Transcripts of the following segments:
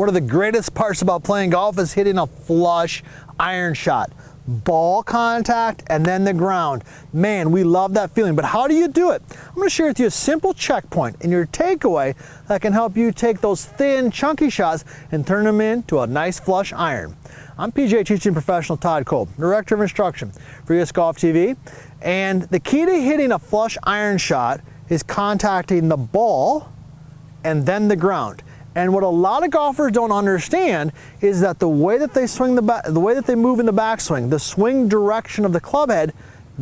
One of the greatest parts about playing golf is hitting a flush iron shot. Ball contact and then the ground. Man, we love that feeling, but how do you do it? I'm going to share with you a simple checkpoint and your takeaway that can help you take those thin, chunky shots and turn them into a nice flush iron. I'm PGA teaching professional Todd Kolb, Director of Instruction for US Golf TV, and the key to hitting a flush iron shot is contacting the ball and then the ground. And what a lot of golfers don't understand is that the way that they swing the way that they move in the backswing, the swing direction of the club head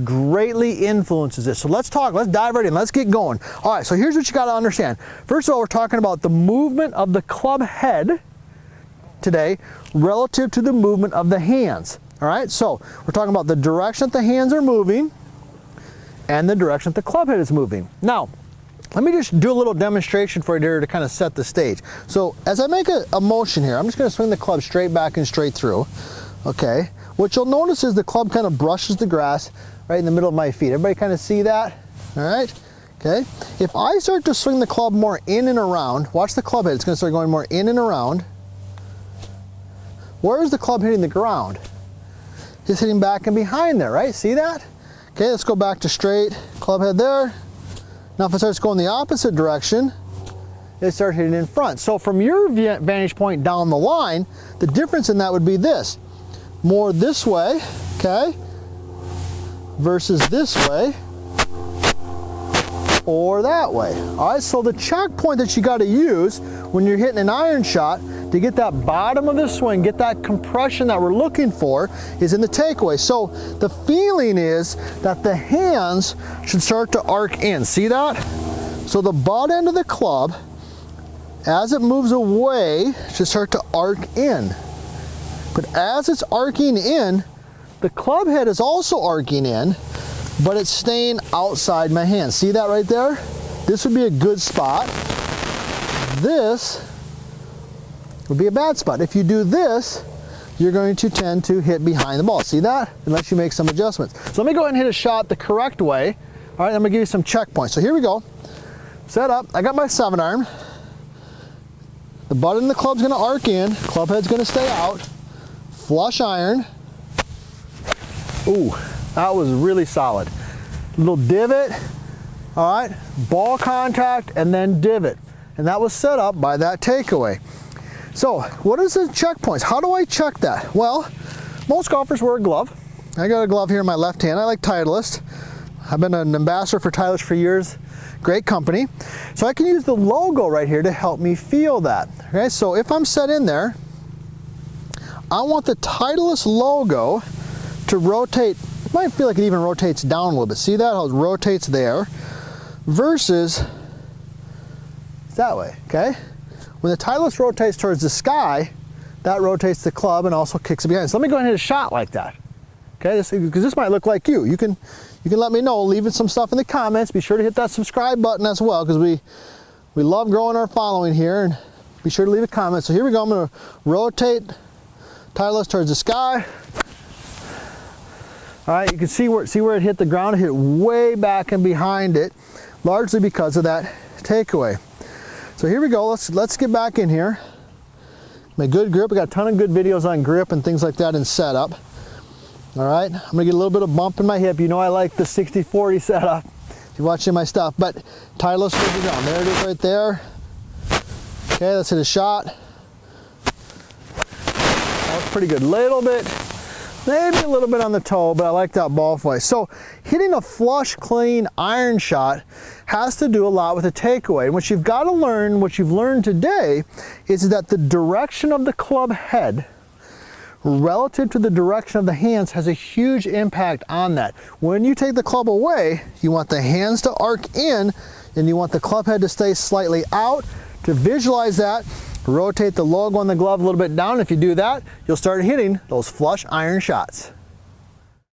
greatly influences this. So let's dive right in, let's get going. All right, so here's what you got to understand. First of all, we're talking about the movement of the club head today relative to the movement of the hands. All right, so we're talking about the direction that the hands are moving and the direction that the club head is moving. Now, let me just do a little demonstration for you here to kind of set the stage. So as I make a motion here, I'm just going to swing the club straight back and straight through. Okay, what you'll notice is the club kind of brushes the grass right in the middle of my feet. Everybody kind of see that? All right, okay. If I start to swing the club more in and around, watch the club head, it's going to start going more in and around. Where is the club hitting the ground? It's hitting back and behind there, right? See that? Okay, let's go back to straight club head there. Now if it starts going the opposite direction, it starts hitting in front. So from your vantage point down the line, the difference in that would be this. More this way, okay, versus this way, or that way. All right, so the checkpoint that you got to use when you're hitting an iron shot to get that bottom of the swing, get that compression that we're looking for, is in the takeaway. So the feeling is that the hands should start to arc in. See that? So the butt end of the club, as it moves away, should start to arc in. But as it's arcing in, the club head is also arcing in, but it's staying outside my hand. See that right there? This would be a good spot. This would be a bad spot. If you do this, you're going to tend to hit behind the ball. See that? Unless you make some adjustments. So let me go ahead and hit a shot the correct way. All right, I'm gonna give you some checkpoints. So here we go. Set up, I got my 7-iron. The butt end of the club's gonna arc in, club head's gonna stay out. Flush iron. Ooh, that was really solid. Little divot, all right, ball contact and then divot. And that was set up by that takeaway. So what is the checkpoints? How do I check that? Well, most golfers wear a glove. I got a glove here in my left hand. I like Titleist. I've been an ambassador for Titleist for years. Great company. So I can use the logo right here to help me feel that. Okay, so if I'm set in there, I want the Titleist logo to rotate. You might feel like it even rotates down a little bit. See that? How it rotates there versus that way, okay? When the Titleist rotates towards the sky, that rotates the club and also kicks it behind. So let me go ahead and hit a shot like that. Okay, because this might look like you. You can let me know, leave some stuff in the comments. Be sure to hit that subscribe button as well, because we love growing our following here, and be sure to leave a comment. So here we go, I'm gonna rotate Titleist towards the sky. All right, you can see where it hit the ground. It hit way back and behind it, largely because of that takeaway. So here we go, let's get back in here. My good grip, we got a ton of good videos on grip and things like that in setup. All right, I'm gonna get a little bit of bump in my hip. You know I like the 60-40 setup if you're watching my stuff, but Titleist towards the ground. There it is right there. Okay, let's hit a shot. That was pretty good. Little bit, maybe a little bit on the toe, but I like that ball flight. So hitting a flush, clean iron shot has to do a lot with a takeaway. And what you've got to learn, what you've learned today, is that the direction of the club head relative to the direction of the hands has a huge impact on that. When you take the club away, you want the hands to arc in and you want the club head to stay slightly out. To visualize that, rotate the logo on the glove a little bit down. If you do that, you'll start hitting those flush iron shots.